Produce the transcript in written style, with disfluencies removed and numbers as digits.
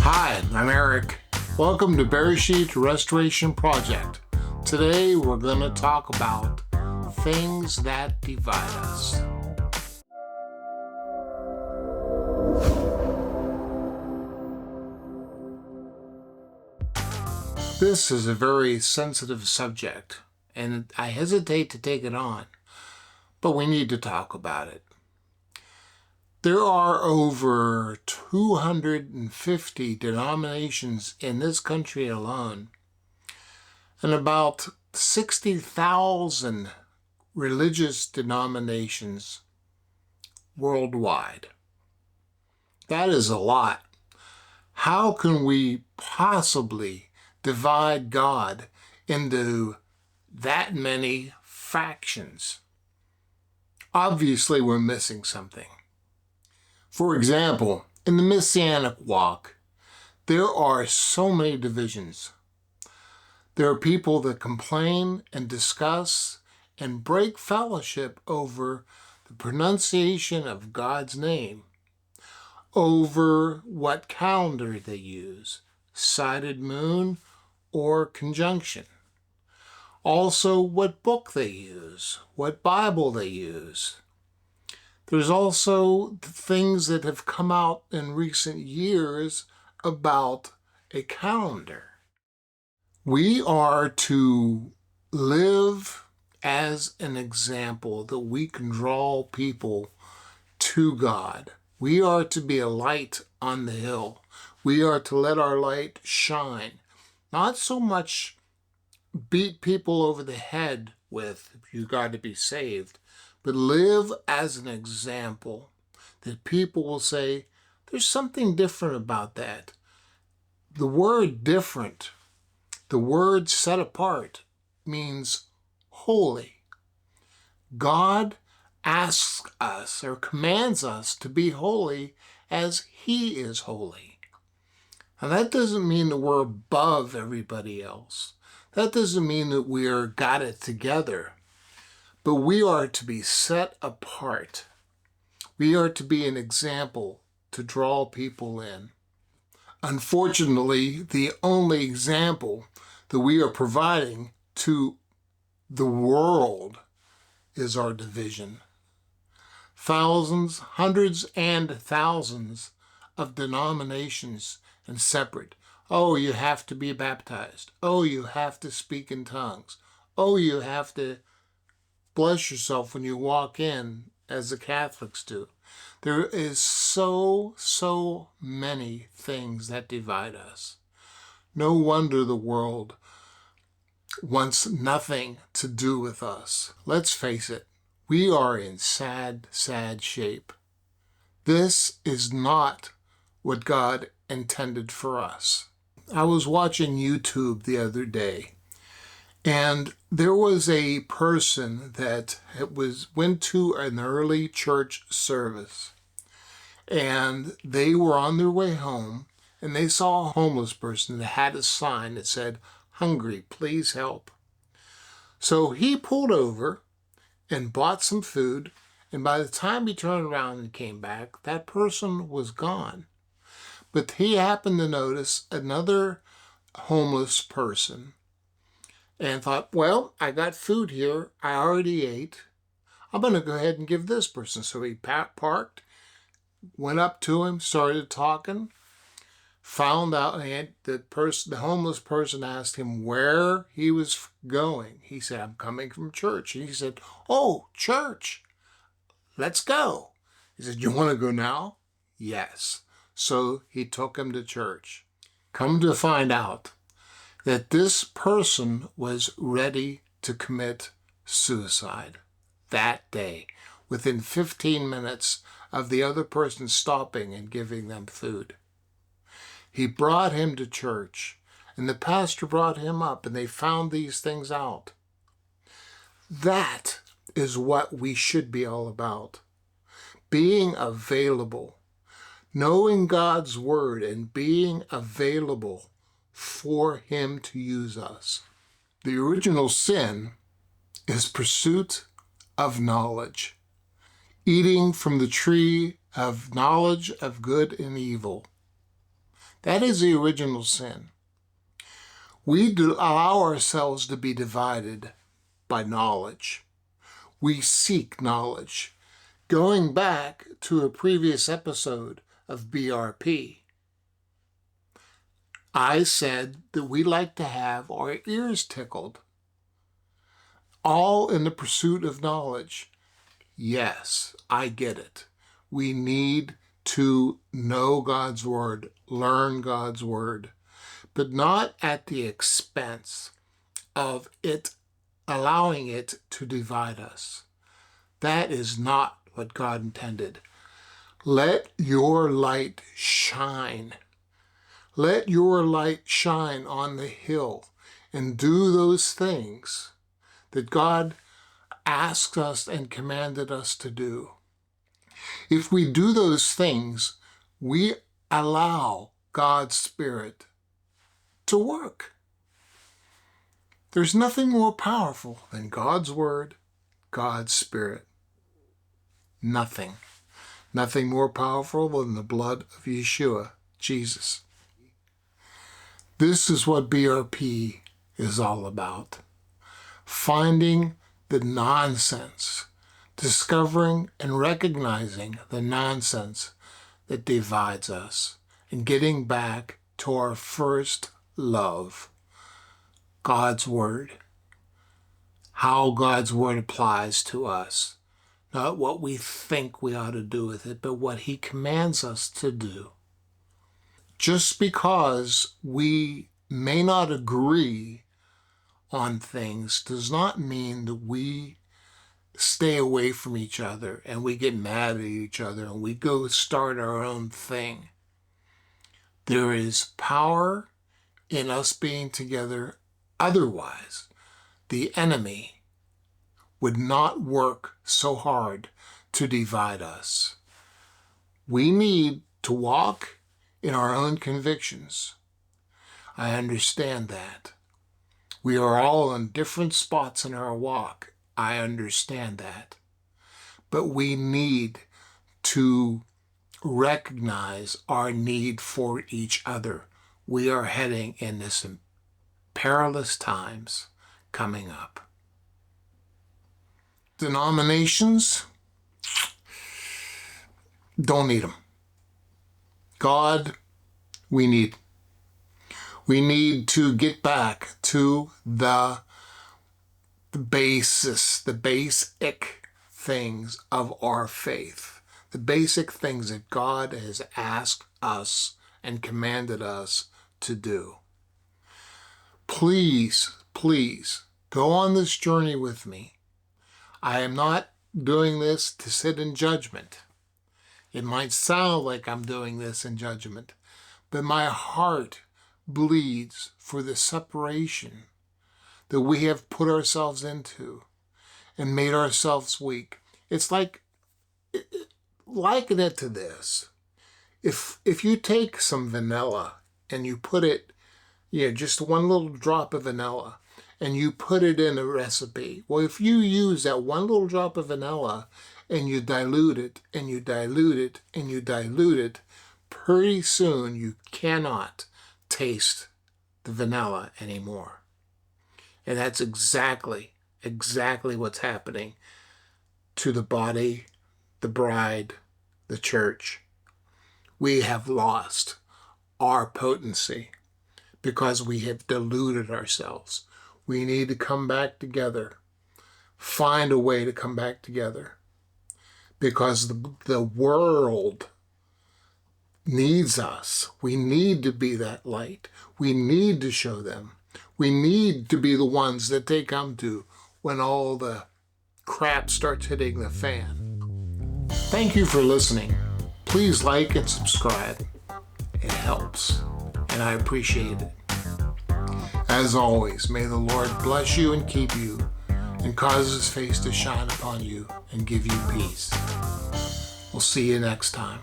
Hi, I'm Eric. Welcome to Bereshit Restoration Project. Today we're going to talk about things that divide us. This is a very sensitive subject, and I hesitate to take it on, but we need to talk about it. There are over 250 denominations in this country alone, and about 60,000 religious denominations worldwide. That is a lot. How can we possibly divide God into that many factions? Obviously, we're missing something. For example, in the Messianic Walk, there are so many divisions. There are people that complain and discuss and break fellowship over the pronunciation of God's name, over what calendar they use, sighted moon or conjunction. Also, what book they use, what Bible they use. There's also things that have come out in recent years about a calendar. We are to live as an example that we can draw people to God. We are to be a light on the hill. We are to let our light shine. Not so much beat people over the head with, you got to be saved, but live as an example that people will say, there's something different about that. The word different, the word set apart, means holy. God asks us or commands us to be holy as He is holy. Now that doesn't mean that we're above everybody else. That doesn't mean that we're got it together. But we are to be set apart. We are to be an example to draw people in. Unfortunately, the only example that we are providing to the world is our division. Thousands, hundreds and thousands of denominations and separate. Oh, you have to be baptized. Oh, you have to speak in tongues. Oh, you have to bless yourself when you walk in, as the Catholics do. There is so many things that divide us. No wonder the world wants nothing to do with us. Let's face it, we are in sad shape. This is not what God intended for us. I was watching YouTube the other day, and there was a person that went to an early church service, and they were on their way home, and they saw a homeless person that had a sign that said, "Hungry, please help." So he pulled over and bought some food, and by the time he turned around and came back, that person was gone. But he happened to notice another homeless person and thought, well, I got food here. I already ate. I'm going to go ahead and give this person. So he parked, went up to him, started talking, found out the homeless person asked him where he was going. He said, I'm coming from church. And he said, oh, church, let's go. He said, you want to go now? Yes. So he took him to church. Come to find out that this person was ready to commit suicide that day, within 15 minutes of the other person stopping and giving them food. He brought him to church, and the pastor brought him up, and they found these things out. That is what we should be all about. Being available, knowing God's word, and being available for Him to use us. The original sin is pursuit of knowledge, eating from the tree of knowledge of good and evil. That is the original sin. We allow ourselves to be divided by knowledge. We seek knowledge. Going back to a previous episode of BRP, I said that we like to have our ears tickled, all in the pursuit of knowledge. Yes, I get it. We need to know God's Word, learn God's Word, but not at the expense of it allowing it to divide us. That is not what God intended. Let your light shine. Let your light shine on the hill and do those things that God asked us and commanded us to do. If we do those things, we allow God's Spirit to work. There's nothing more powerful than God's Word, God's Spirit. Nothing. Nothing more powerful than the blood of Yeshua, Jesus. This is what BRP is all about. Finding the nonsense, discovering and recognizing the nonsense that divides us, and getting back to our first love, God's Word. How God's Word applies to us. Not what we think we ought to do with it, but what He commands us to do. Just because we may not agree on things does not mean that we stay away from each other and we get mad at each other and we go start our own thing. There is power in us being together. Otherwise, the enemy would not work so hard to divide us. We need to walk in our own convictions. I understand that. We are all in different spots in our walk. I understand that. But we need to recognize our need for each other. We are heading in this perilous times coming up. Denominations, don't need them. God, we need. We need to get back to the basis, the basic things of our faith, the basic things that God has asked us and commanded us to do. Please, please, go on this journey with me. I am not doing this to sit in judgment. It might sound like I'm doing this in judgment, but my heart bleeds for the separation that we have put ourselves into and made ourselves weak. It's like, liken it to this. If you take some vanilla and you put it, just one little drop of vanilla, and you put it in a recipe. Well, if you use that one little drop of vanilla and you dilute it, and you dilute it, and you dilute it, pretty soon you cannot taste the vanilla anymore. And that's exactly what's happening to the body, the bride, the church. We have lost our potency because we have diluted ourselves. We need to come back together. Find a way to come back together. Because the world needs us. We need to be that light. We need to show them. We need to be the ones that they come to when all the crap starts hitting the fan. Thank you for listening. Please like and subscribe. It helps, and I appreciate it. As always, may the Lord bless you and keep you, and cause His face to shine upon you and give you peace. We'll see you next time.